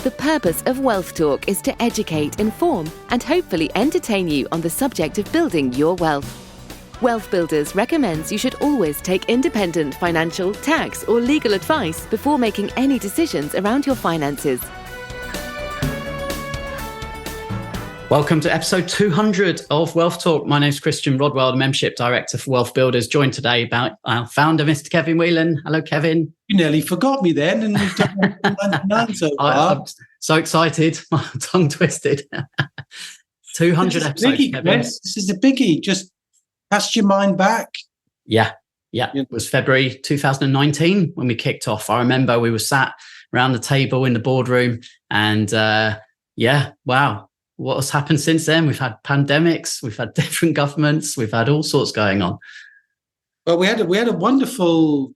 The purpose of Wealth Talk is to educate, inform, and hopefully entertain you on the subject of building your wealth. Wealth Builders recommends you should always take independent financial, tax, or legal advice before making any decisions around your finances. Welcome to episode 200 of Wealth Talk. My name is Christian Rodwell, the Membership Director for Wealth Builders, joined today by our founder, Mr. Kevin Whelan. Hello, Kevin. You nearly forgot me then, and we've done 99 so far. I'm so excited, my tongue twisted. 200 episodes, biggie, Kevin. Chris. This is a biggie. Just cast your mind back. Yeah. It was February 2019 when we kicked off. I remember we were sat around the table in the boardroom and wow. What has happened since then? We've had pandemics, we've had different governments, we've had all sorts going on. Well, we had a wonderful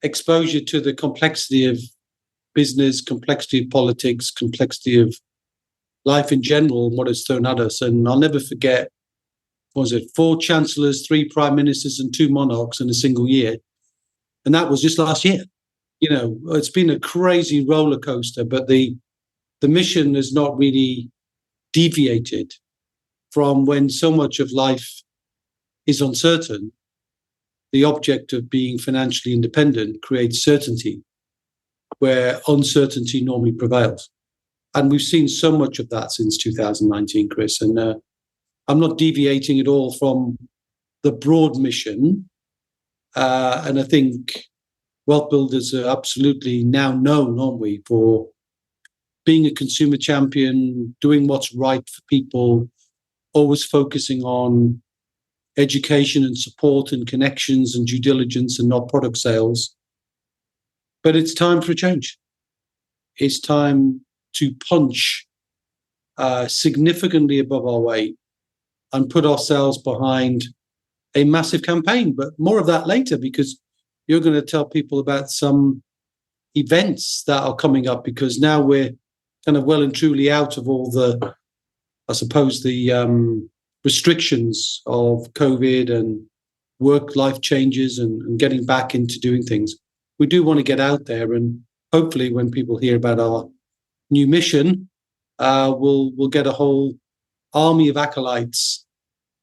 exposure to the complexity of business, complexity of politics, complexity of life in general, and what it's thrown at us. And I'll never forget, 4 chancellors, 3 prime ministers, and 2 monarchs in a single year. And that was just last year. You know, it's been a crazy roller coaster, but the mission has not really deviated from when so much of life is uncertain. The object of being financially independent creates certainty where uncertainty normally prevails. And we've seen so much of that since 2019, Chris. And I'm not deviating at all from the broad mission. And I think Wealth Builders are absolutely now known, aren't we, for being a consumer champion, doing what's right for people, always focusing on education and support and connections and due diligence and not product sales. But it's time for a change. It's time to punch significantly above our weight and put ourselves behind a massive campaign. But more of that later, because you're going to tell people about some events that are coming up, because now we're kind of well and truly out of all the, I suppose, the restrictions of COVID and work-life changes and getting back into doing things. We do want to get out there, and hopefully when people hear about our new mission, we'll get a whole army of acolytes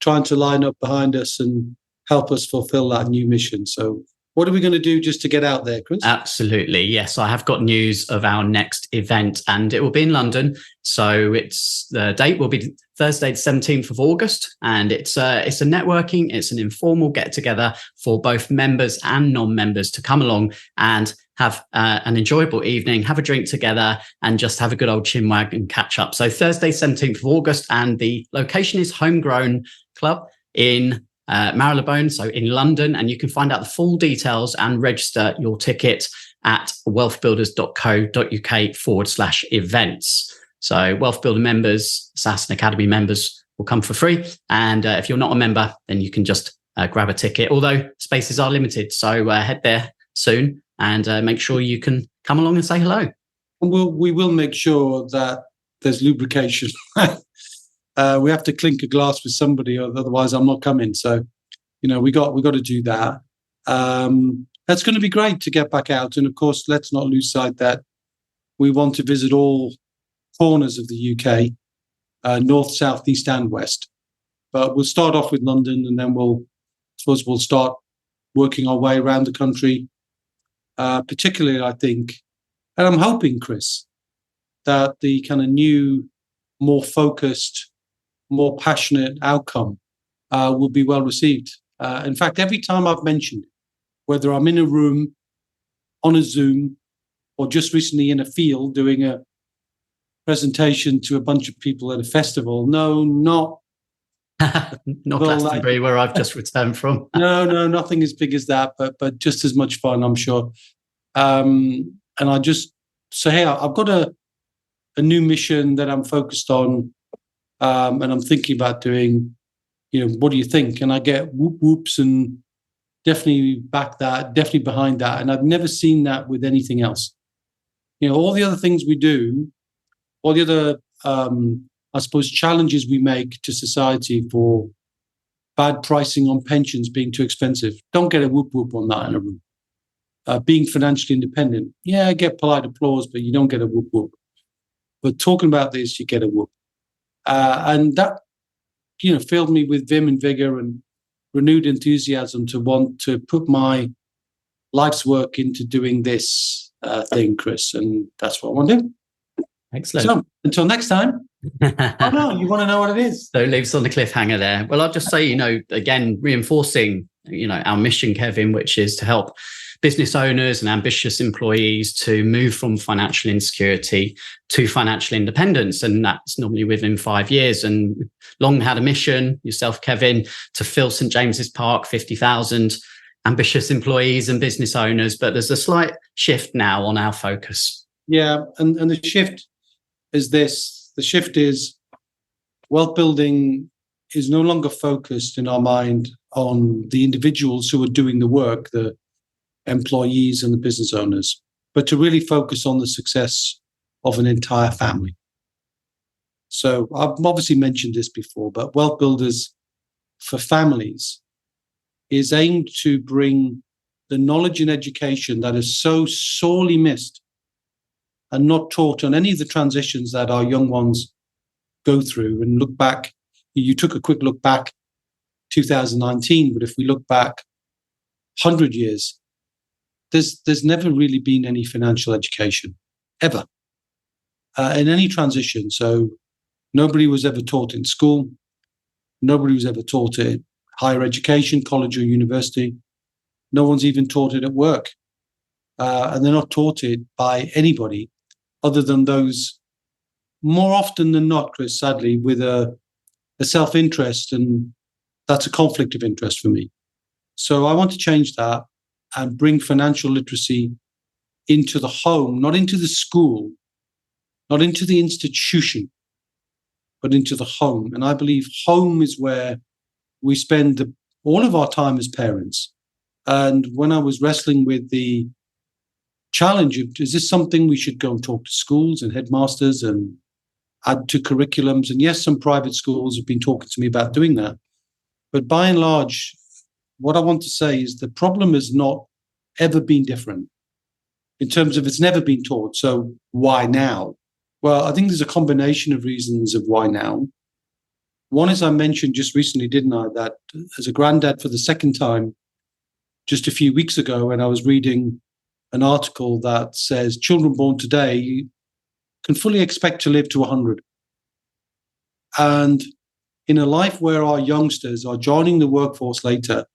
trying to line up behind us and help us fulfill that new mission. So what are we going to do just to get out there, Chris? Absolutely. Yes, I have got news of our next event and it will be in London. So the date will be Thursday, the 17th of August. And it's a networking, it's an informal get together for both members and non-members to come along and have an enjoyable evening, have a drink together and just have a good old chinwag and catch up. So Thursday, 17th of August, and the location is Homegrown Club in Marylebone, so in London, and you can find out the full details and register your ticket at wealthbuilders.co.uk/events. So Wealth Builder members, SSAS and Academy members will come for free. And if you're not a member, then you can just grab a ticket, although spaces are limited. So head there soon and make sure you can come along and say hello. And we will make sure that there's lubrication. We have to clink a glass with somebody, otherwise I'm not coming. So, we got to do that. That's going to be great to get back out. And of course, let's not lose sight that we want to visit all corners of the UK, north, south, east, and west. But we'll start off with London, and then we'll start working our way around the country. Particularly, I think, and I'm hoping, Chris, that the kind of new, more focused, more passionate outcome will be well received. In fact, every time I've mentioned, whether I'm in a room, on a Zoom, or just recently in a field doing a presentation to a bunch of people at a festival, not Glastonbury, where I've just returned from. No, nothing as big as that, but just as much fun, I'm sure. And I just say, hey, I've got a new mission that I'm focused on. And I'm thinking about doing, what do you think? And I get whoops and definitely back that, definitely behind that. And I've never seen that with anything else. All the other things we do, all the other, I suppose, challenges we make to society for bad pricing on pensions being too expensive. Don't get a whoop on that in a room. Being financially independent, I get polite applause, but you don't get a whoop. but talking about this, you get a whoop. And that, filled me with vim and vigor and renewed enthusiasm to want to put my life's work into doing this thing, Chris. And that's what I want to do. Excellent. So until next time. Oh no, you want to know what it is? So leaves on the cliffhanger there. Well, I'll just say, again, reinforcing, our mission, Kevin, which is to help business owners and ambitious employees to move from financial insecurity to financial independence. And that's normally within 5 years. And long had a mission, yourself, Kevin, to fill St. James's Park, 50,000 ambitious employees and business owners. But there's a slight shift now on our focus. Yeah. And the shift is this. The shift is wealth building is no longer focused in our mind on the individuals who are doing the work, the employees and the business owners, but to really focus on the success of an entire family. So I've obviously mentioned this before, but Wealth Builders for Families is aimed to bring the knowledge and education that is so sorely missed and not taught on any of the transitions that our young ones go through. And look back, you took a quick look back, 2019, but if we look back 100 years, there's never really been any financial education, ever, in any transition. So nobody was ever taught in school. Nobody was ever taught it in higher education, college or university. No one's even taught it at work. And they're not taught it by anybody other than those, more often than not, Chris, sadly, with a self-interest, and that's a conflict of interest for me. So I want to change that and bring financial literacy into the home, not into the school, not into the institution, but into the home. And I believe home is where we spend all of our time as parents. And when I was wrestling with the challenge of, is this something we should go and talk to schools and headmasters and add to curriculums? And yes, some private schools have been talking to me about doing that. But by and large, what I want to say is the problem has not ever been different in terms of it's never been taught. So why now? Well, I think there's a combination of reasons of why now. One is I mentioned just recently, didn't I, that as a granddad for the second time, just a few weeks ago, and I was reading an article that says children born today can fully expect to live to 100. And in a life where our youngsters are joining the workforce later,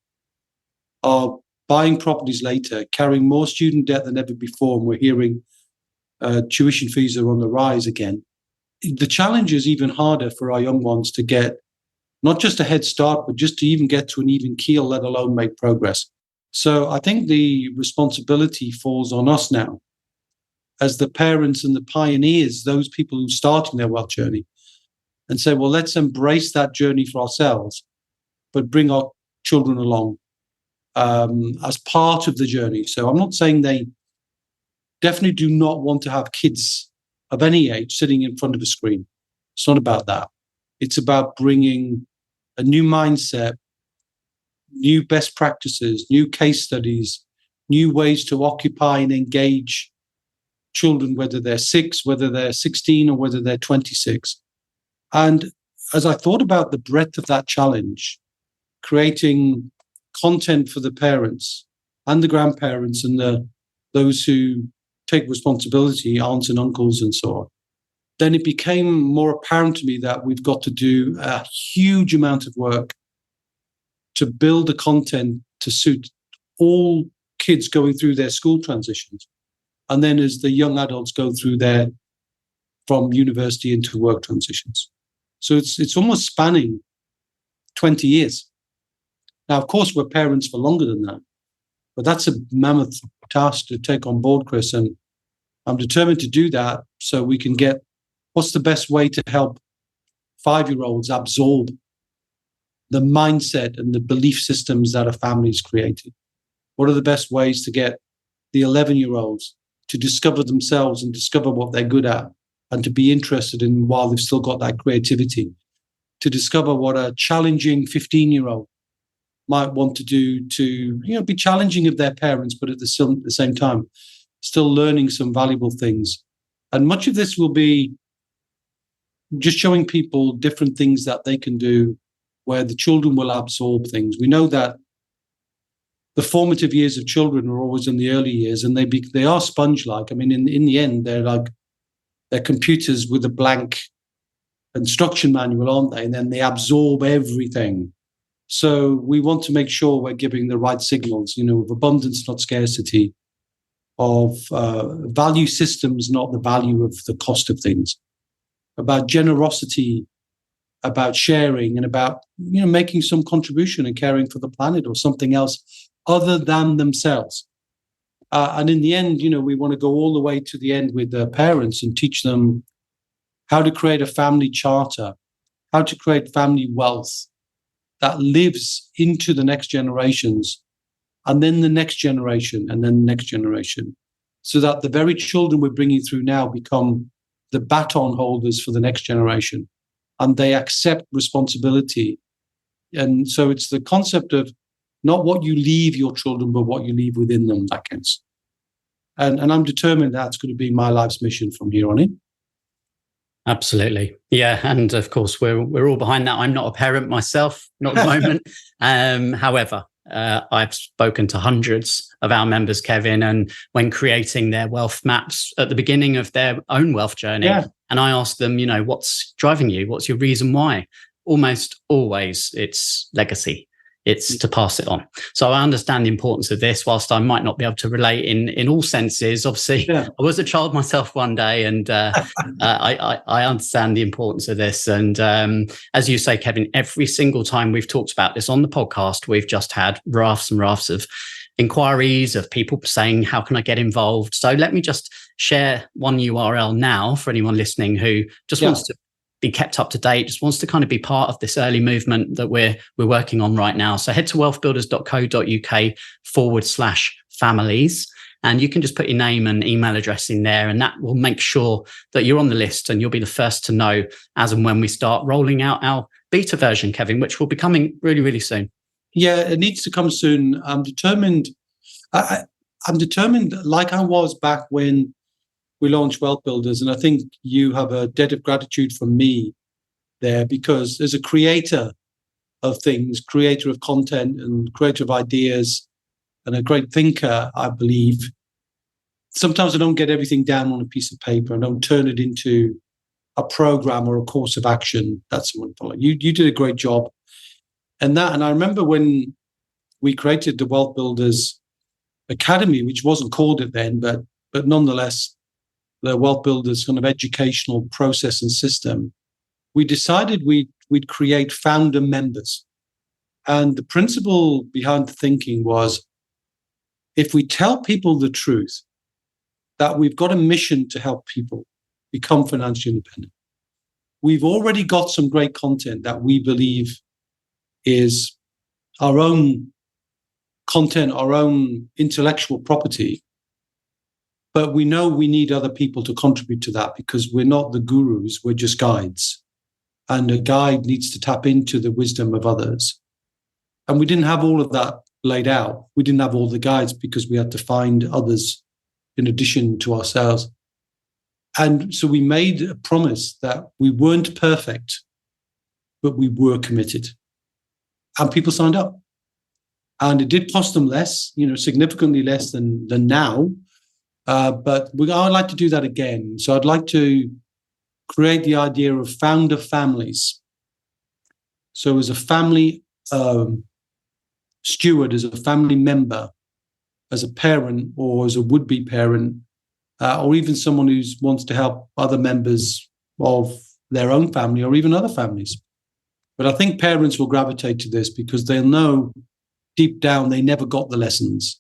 are buying properties later, carrying more student debt than ever before, and we're hearing tuition fees are on the rise again, the challenge is even harder for our young ones to get not just a head start, but just to even get to an even keel, let alone make progress. So I think the responsibility falls on us now as the parents and the pioneers, those people who are starting their wealth journey, and say, well, let's embrace that journey for ourselves, but bring our children along as part of the journey. So I'm not saying they definitely do not want to have kids of any age sitting in front of a screen. It's not about that. It's about bringing a new mindset, new best practices, new case studies, new ways to occupy and engage children, whether they're 6, whether they're 16, or whether they're 26. And as I thought about the breadth of that challenge, creating content for the parents and the grandparents and those who take responsibility, aunts and uncles and so on, then it became more apparent to me that we've got to do a huge amount of work to build the content to suit all kids going through their school transitions. And then as the young adults go through from university into work transitions. So it's almost spanning 20 years. Now, of course, we're parents for longer than that, but that's a mammoth task to take on board, Chris. And I'm determined to do that so we can get what's the best way to help 5-year-olds absorb the mindset and the belief systems that a family's created. What are the best ways to get the 11-year-olds to discover themselves and discover what they're good at and to be interested in while they've still got that creativity, to discover what a challenging 15-year-old might want to do to, be challenging of their parents, but at the same time, still learning some valuable things. And much of this will be just showing people different things that they can do where the children will absorb things. We know that the formative years of children are always in the early years, and they are sponge-like. I mean, in the end, they're computers with a blank instruction manual, aren't they? And then they absorb everything. So we want to make sure we're giving the right signals, of abundance, not scarcity, of value systems, not the value of the cost of things, about generosity, about sharing, and about making some contribution and caring for the planet or something else other than themselves. And in the end, we want to go all the way to the end with their parents and teach them how to create a family charter, how to create family wealth that lives into the next generations, and then the next generation, and then the next generation, so that the very children we're bringing through now become the baton holders for the next generation, and they accept responsibility. And so it's the concept of not what you leave your children, but what you leave within them that counts. And I'm determined that's going to be my life's mission from here on in. Absolutely. Yeah. And of course, we're all behind that. I'm not a parent myself, not at the moment. However, I've spoken to hundreds of our members, Kevin, and when creating their wealth maps at the beginning of their own wealth journey, and I ask them, what's driving you? What's your reason why? Almost always it's legacy. It's to pass it on. So I understand the importance of this, whilst I might not be able to relate in all senses. Obviously, I was a child myself one day, and I understand the importance of this. And as you say, Kevin, every single time we've talked about this on the podcast, we've just had rafts and rafts of inquiries of people saying, how can I get involved? So let me just share one URL now for anyone listening who just wants to be kept up to date, just wants to kind of be part of this early movement that we're working on right now. So head to wealthbuilders.co.uk/families, and you can just put your name and email address in there, and that will make sure that you're on the list, and you'll be the first to know as and when we start rolling out our beta version, Kevin, which will be coming really, really soon. Yeah, it needs to come soon. I'm determined. I'm determined, like I was back when we launched Wealth Builders, and I think you have a debt of gratitude from me there, because as a creator of things, creator of content and creator of ideas, and a great thinker, I believe, sometimes I don't get everything down on a piece of paper and don't turn it into a program or a course of action that someone follow. You did a great job. And I remember when we created the Wealth Builders Academy, which wasn't called it then, but nonetheless, the Wealth Builders kind of educational process and system, we decided we'd create founder members. And the principle behind the thinking was, if we tell people the truth, that we've got a mission to help people become financially independent, we've already got some great content that we believe is our own content, our own intellectual property. But we know we need other people to contribute to that, because we're not the gurus, we're just guides. And a guide needs to tap into the wisdom of others. And we didn't have all of that laid out. We didn't have all the guides because we had to find others in addition to ourselves. And so we made a promise that we weren't perfect, but we were committed. And people signed up. And it did cost them less, significantly less than now. But I'd like to do that again. So I'd like to create the idea of founder families. So as a family steward, as a family member, as a parent or as a would-be parent, or even someone who wants to help other members of their own family or even other families. But I think parents will gravitate to this because they'll know deep down they never got the lessons.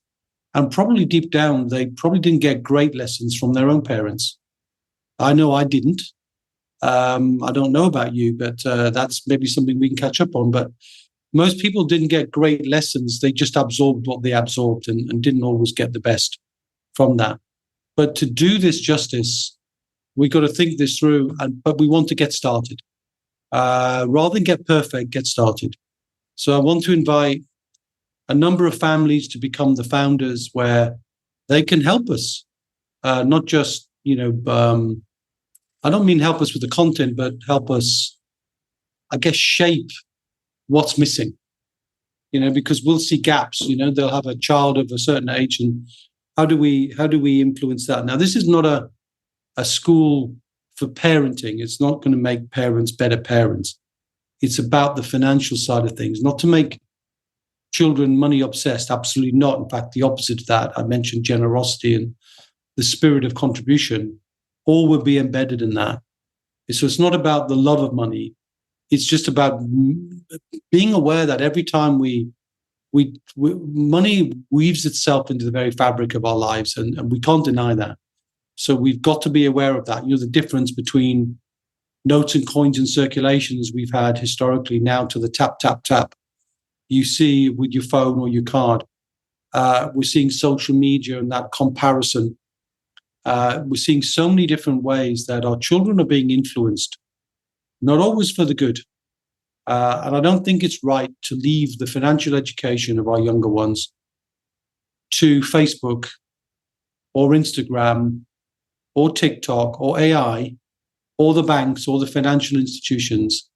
And probably deep down, they probably didn't get great lessons from their own parents. I know I didn't. I don't know about you, but that's maybe something we can catch up on. But most people didn't get great lessons. They just absorbed what they absorbed and didn't always get the best from that. But to do this justice, we got to think this through, but we want to get started. Rather than get perfect, get started. So I want to invite a number of families to become the founders where they can help us, not just, I don't mean help us with the content, but help us, I guess, shape what's missing. Because we'll see gaps. They'll have a child of a certain age, and how do we influence that? Now, this is not a school for parenting. It's not going to make parents better parents. It's about the financial side of things, not to make children money obsessed. Absolutely not. In fact, the opposite of that. I mentioned generosity and the spirit of contribution. All will be embedded in that. So it's not about the love of money. It's just about being aware that every time money weaves itself into the very fabric of our lives, and we can't deny that. So we've got to be aware of that. The difference between notes and coins and circulations we've had historically now to the tap, tap, tap. You see with your phone or your card. We're seeing social media and that comparison. We're seeing so many different ways that our children are being influenced, not always for the good. And I don't think it's right to leave the financial education of our younger ones to Facebook or Instagram or TikTok or AI or the banks or the financial institutions.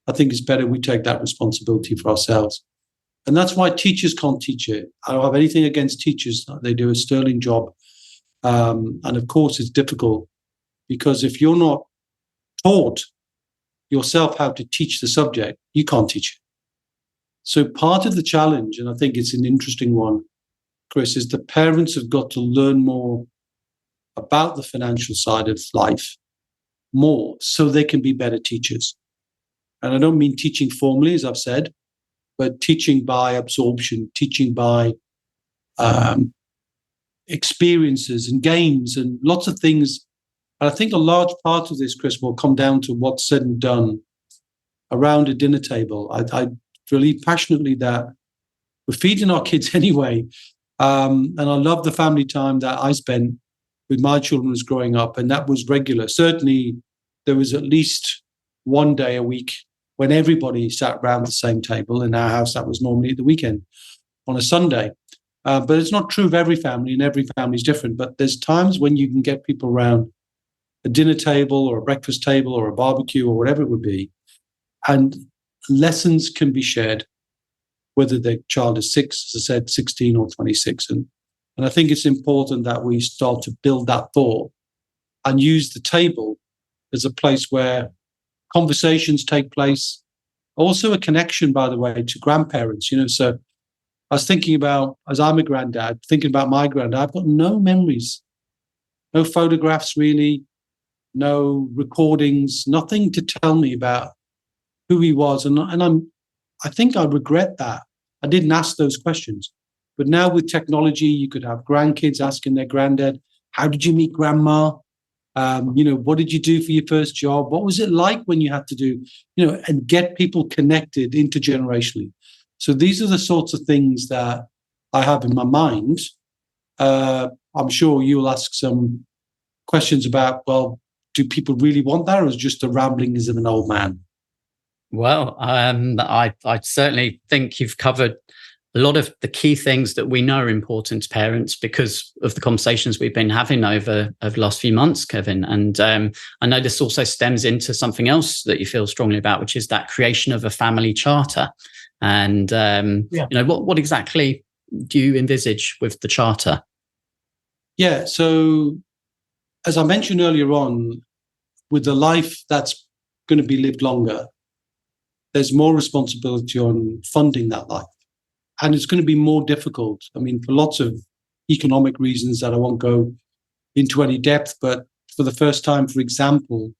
I think it's better we take that responsibility for ourselves. And that's why teachers can't teach it. I don't have anything against teachers. They do a sterling job. And of course, it's difficult because if you're not taught yourself how to teach the subject, you can't teach it. So part of the challenge, and I think it's an interesting one, Chris, is the parents have got to learn more about the financial side of life more so they can be better teachers. And I don't mean teaching formally, as I've said, but teaching by absorption, teaching by experiences and games and lots of things. And I think a large part of this, Chris, will come down to what's said and done around a dinner table. I believe passionately that we're feeding our kids anyway. And I love the family time that I spent with my children as growing up, and that was regular. Certainly, there was at least one day a week when everybody sat around the same table. In our house, that was normally at the weekend on a Sunday. But it's not true of every family, and every family is different. But there's times when you can get people around a dinner table or a breakfast table or a barbecue or whatever it would be, and lessons can be shared, whether the child is 6, as I said, 16 or 26. And I think it's important that we start to build that thought and use the table as a place where conversations take place. Also a connection, by the way, to grandparents, so I was thinking about, as I'm a granddad, thinking about my granddad, I've got no memories, no photographs really, no recordings, nothing to tell me about who he was. And I think I regret that. I didn't ask those questions. But now with technology, you could have grandkids asking their granddad, how did you meet grandma? What did you do for your first job? What was it like when you had to do, and get people connected intergenerationally. So these are the sorts of things that I have in my mind. I'm sure you'll ask some questions about, well, do people really want that, or is it just the ramblings of an old man? Well, I certainly think you've covered a lot of the key things that we know are important to parents because of the conversations we've been having over the last few months, Kevin. And I know this also stems into something else that you feel strongly about, which is that creation of a family charter. And, what exactly do you envisage with the charter? Yeah, so as I mentioned earlier on, with the life that's going to be lived longer, there's more responsibility on funding that life. And it's going to be more difficult. I mean, for lots of economic reasons that I won't go into any depth, but for the first time, for example,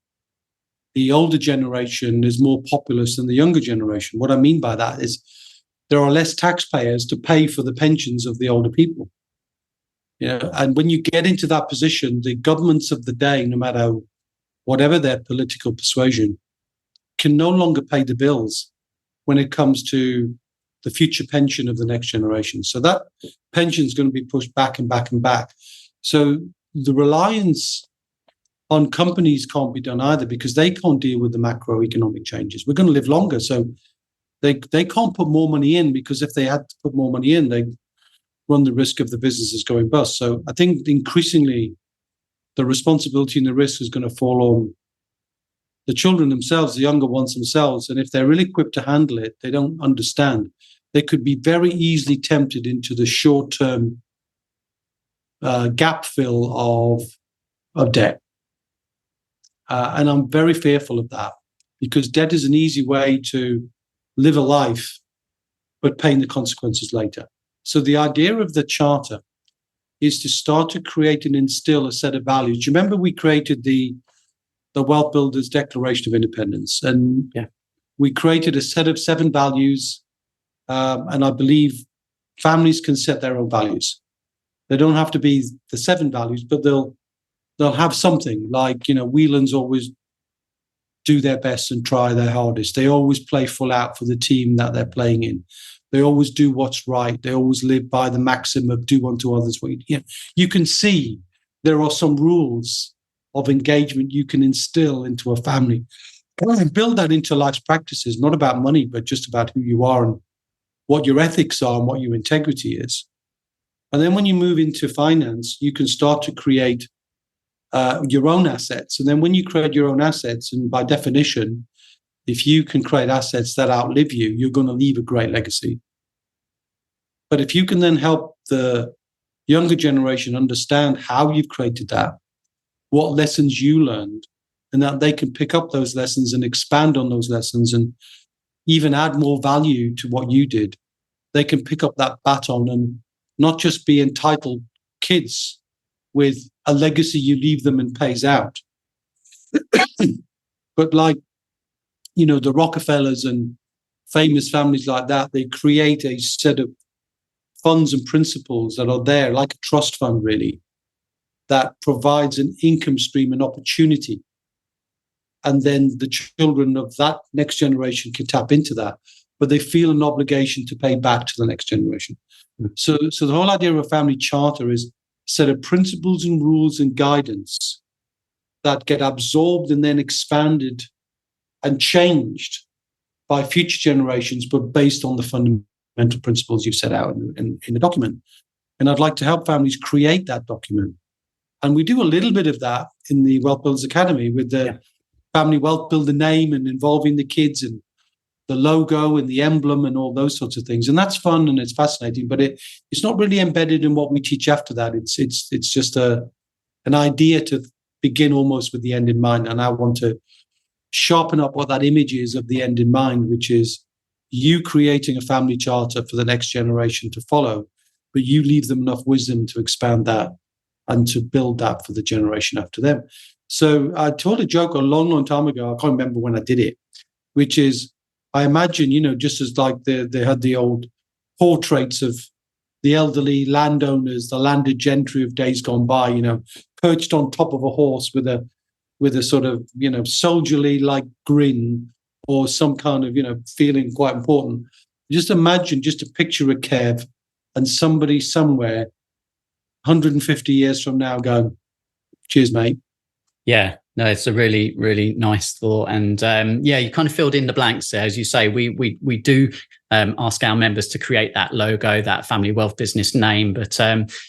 the older generation is more populous than the younger generation. What I mean by that is there are less taxpayers to pay for the pensions of the older people. And when you get into that position, the governments of the day, no matter whatever their political persuasion, can no longer pay the bills when it comes to the future pension of the next generation. So that pension is going to be pushed back and back and back. So the reliance on companies can't be done either because they can't deal with the macroeconomic changes. We're going to live longer, so they can't put more money in, because if they had to put more money in, they run the risk of the businesses going bust. So I think increasingly the responsibility and the risk is going to fall on the children themselves, the younger ones themselves, and if they're really equipped to handle it, they don't understand. They could be very easily tempted into the short-term gap fill of debt. And I'm very fearful of that, because debt is an easy way to live a life, but paying the consequences later. So the idea of the charter is to start to create and instill a set of values. Do you remember we created the Wealth Builders Declaration of Independence? And we created a set of 7 values. And I believe families can set their own values. They don't have to be the 7 values, but they'll have something like, Whelan's always do their best and try their hardest. They always play full out for the team that they're playing in. They always do what's right. They always live by the maxim of do unto others what you can see there are some rules of engagement you can instill into a family and build that into life's practices, not about money, but just about who you are and what your ethics are and what your integrity is. And then when you move into finance, you can start to create your own assets. And then when you create your own assets, and by definition, if you can create assets that outlive you, you're going to leave a great legacy. But if you can then help the younger generation understand how you've created that, what lessons you learned, and that they can pick up those lessons and expand on those lessons and even add more value to what you did, they can pick up that baton and not just be entitled kids with a legacy you leave them and pays out, but like, the Rockefellers and famous families like that, they create a set of funds and principles that are there, like a trust fund, really, that provides an income stream, an opportunity. And then the children of that next generation can tap into that, but they feel an obligation to pay back to the next generation. So the whole idea of a family charter is a set of principles and rules and guidance that get absorbed and then expanded and changed by future generations, but based on the fundamental principles you've set out in the document. And I'd like to help families create that document. And we do a little bit of that in the Wealth Builders Academy with the Family Wealth Builder name and involving the kids and the logo and the emblem and all those sorts of things. And that's fun and it's fascinating, but it's not really embedded in what we teach after that. It's just an idea to begin almost with the end in mind. And I want to sharpen up what that image is of the end in mind, which is you creating a family charter for the next generation to follow, but you leave them enough wisdom to expand that and to build that for the generation after them. So I told a joke a long, long time ago. I can't remember when I did it, which is I imagine, just as like they had the old portraits of the elderly landowners, the landed gentry of days gone by, perched on top of a horse with a sort of, soldierly like grin or some kind of, feeling quite important. Just imagine, just a picture of Kev and somebody somewhere 150 years from now going, cheers, mate. Yeah, no, it's a really, really nice thought. And you kind of filled in the blanks there. As you say, we do ask our members to create that logo, that family wealth business name. But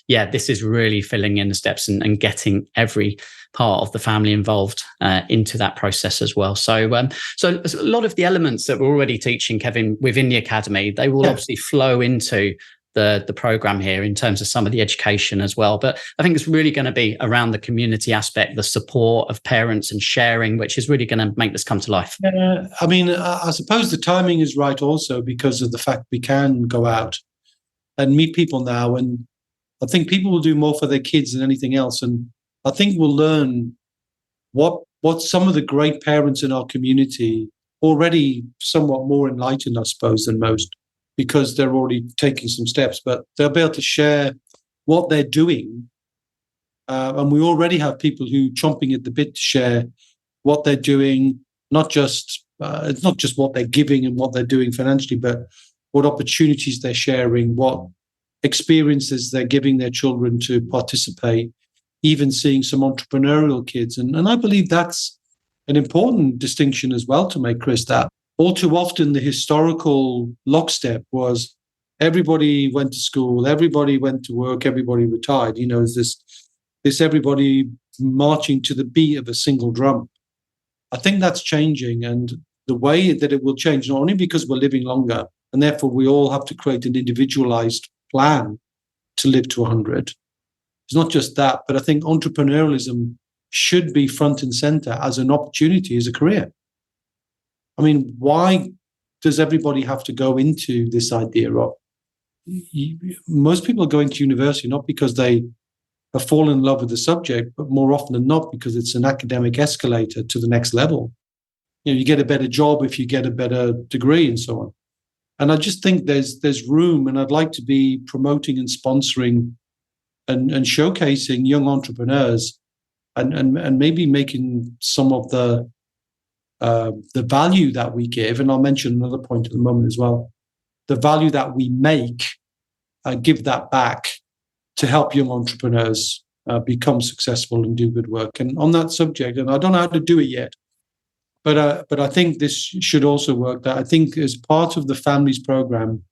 this is really filling in the steps and getting every part of the family involved into that process as well. So a lot of the elements that we're already teaching, Kevin, within the academy, they will obviously flow into the program here in terms of some of the education as well. But I think it's really going to be around the community aspect, the support of parents and sharing, which is really going to make this come to life. I suppose the timing is right also because of the fact we can go out and meet people now. And I think people will do more for their kids than anything else. And I think we'll learn what some of the great parents in our community already somewhat more enlightened, I suppose, than most, because they're already taking some steps, but they'll be able to share what they're doing. And we already have people who chomping at the bit to share what they're doing, it's not just what they're giving and what they're doing financially, but what opportunities they're sharing, what experiences they're giving their children to participate, even seeing some entrepreneurial kids. And I believe that's an important distinction as well to make, Chris, that all too often the historical lockstep was everybody went to school, everybody went to work, everybody retired. There's this everybody marching to the beat of a single drum. I think that's changing, and the way that it will change, not only because we're living longer, and therefore we all have to create an individualized plan to live to 100. It's not just that, but I think entrepreneurialism should be front and center as an opportunity, as a career. I mean, why does everybody have to go into this idea of, most people go into university not because they have fallen in love with the subject, but more often than not because it's an academic escalator to the next level. You get a better job if you get a better degree and so on. And I just think there's room, and I'd like to be promoting and sponsoring and showcasing young entrepreneurs, and maybe making some of the value that we give, and I'll mention another point at the moment as well, the value that we make, give that back to help young entrepreneurs become successful and do good work. And on that subject, and I don't know how to do it yet, but I think this should also work. That I think as part of the Families program,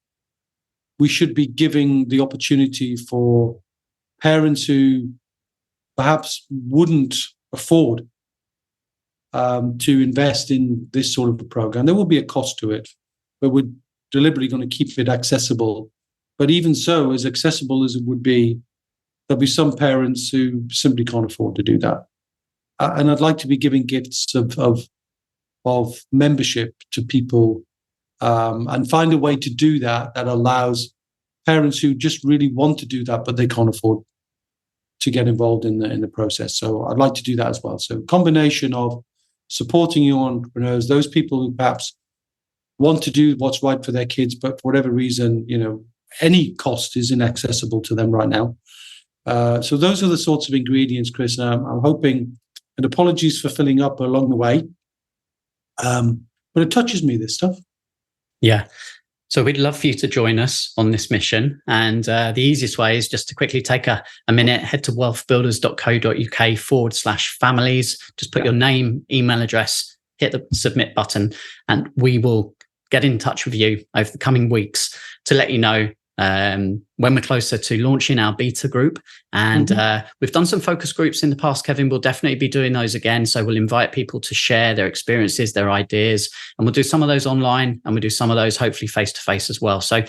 we should be giving the opportunity for parents who perhaps wouldn't afford to invest in this sort of a program. There will be a cost to it, but we're deliberately going to keep it accessible. But even so, as accessible as it would be, there'll be some parents who simply can't afford to do that. And I'd like to be giving gifts of membership to people, and find a way to do that allows parents who just really want to do that, but they can't afford to get involved in the process. So I'd like to do that as well. So a combination of supporting young entrepreneurs, those people who perhaps want to do what's right for their kids, but for whatever reason, any cost is inaccessible to them right now. So those are the sorts of ingredients, Chris. And I'm hoping, and apologies for filling up along the way, but it touches me, this stuff. Yeah. So we'd love for you to join us on this mission. And the easiest way is just to quickly take a minute, head to wealthbuilders.co.uk/families. Just put your name, email address, hit the submit button, and we will get in touch with you over the coming weeks to let you know when we're closer to launching our beta group. And we've done some focus groups in the past, Kevin. We'll definitely be doing those again. So we'll invite people to share their experiences, their ideas, and we'll do some of those online, and we'll do some of those hopefully face-to-face as well. So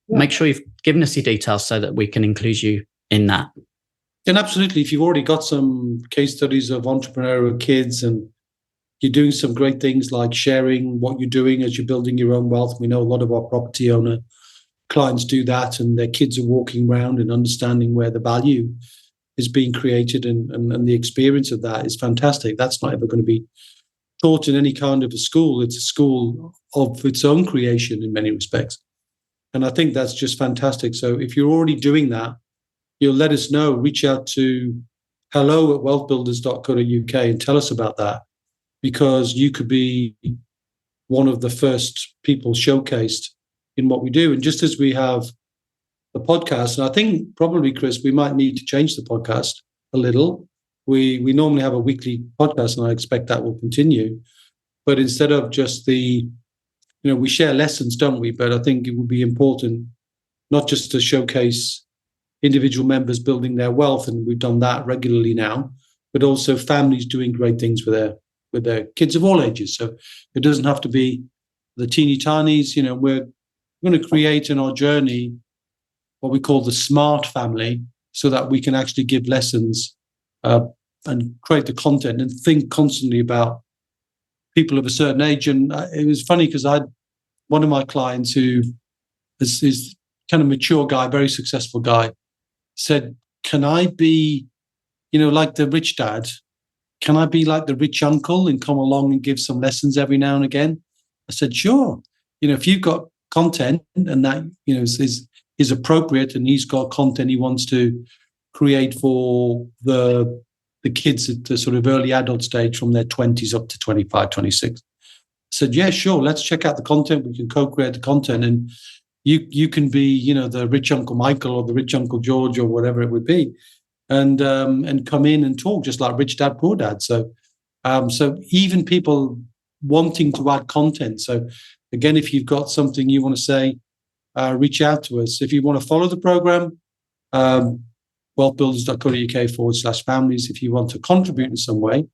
make sure you've given us your details so that we can include you in that. And absolutely, if you've already got some case studies of entrepreneurial kids and you're doing some great things like sharing what you're doing as you're building your own wealth. We know a lot of our property owner clients do that, and their kids are walking around and understanding where the value is being created, and the experience of that is fantastic. That's not ever going to be taught in any kind of a school. It's a school of its own creation in many respects. And I think that's just fantastic. So if you're already doing that, you'll let us know. Reach out to hello@wealthbuilders.co.uk and tell us about that, because you could be one of the first people showcased in what we do. And just as we have the podcast, and I think probably, Chris, we might need to change the podcast a little. We normally have a weekly podcast, and I expect that will continue. But instead of just we share lessons, don't we? But I think it would be important not just to showcase individual members building their wealth, and we've done that regularly now, but also families doing great things with their kids of all ages. So it doesn't have to be the teeny tinies. We're going to create in our journey what we call the smart family, so that we can actually give lessons and create the content and think constantly about people of a certain age. And it was funny because I had one of my clients who is kind of mature guy, very successful guy, said, can I be, like the rich dad? Can I be like the rich uncle and come along and give some lessons every now and again? I said, sure. If you've got content and that, is appropriate, and he's got content he wants to create for the kids at the sort of early adult stage from their 20s up to 25, 26. I said, yeah, sure. Let's check out the content. We can co-create the content, and you can be, the rich Uncle Michael or the rich Uncle George or whatever it would be, and come in and talk just like Rich Dad, Poor Dad. So even people wanting to add content. So again, if you've got something you want to say, reach out to us. If you want to follow the program, wealthbuilders.co.uk/families. If you want to contribute in some way,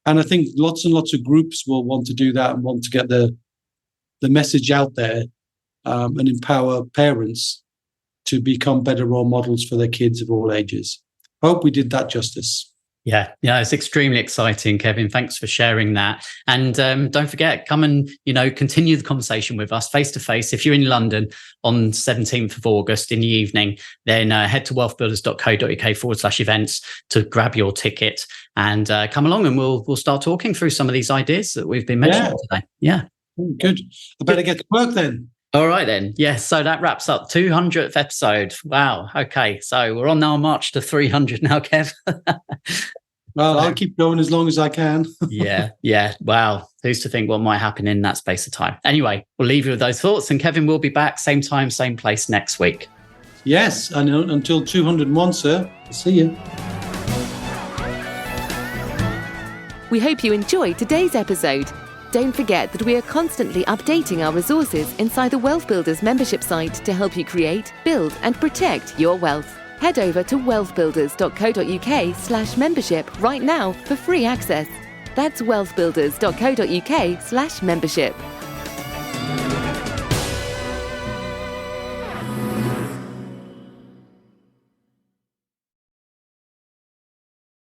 And I think lots and lots of groups will want to do that and want to get the message out there and empower parents to become better role models for their kids of all ages. I hope we did that justice. Yeah, it's extremely exciting, Kevin. Thanks for sharing that. And don't forget, come and, continue the conversation with us face to face. If you're in London on 17th of August in the evening, then head to wealthbuilders.co.uk/events to grab your ticket and come along, and we'll start talking through some of these ideas that we've been mentioning today. Yeah. Good. I better get to work then. All right, then. Yes. So that wraps up 200th episode. Wow. Okay. So we're on our march to 300 now, Kev. Well, I'll keep going as long as I can. Yeah. Wow. Who's to think what might happen in that space of time? Anyway, we'll leave you with those thoughts, and Kevin will be back same time, same place next week. Yes. And until 201, sir. See you. We hope you enjoyed today's episode. Don't forget that we are constantly updating our resources inside the Wealth Builders membership site to help you create, build, and protect your wealth. Head over to wealthbuilders.co.uk/membership right now for free access. That's wealthbuilders.co.uk/membership.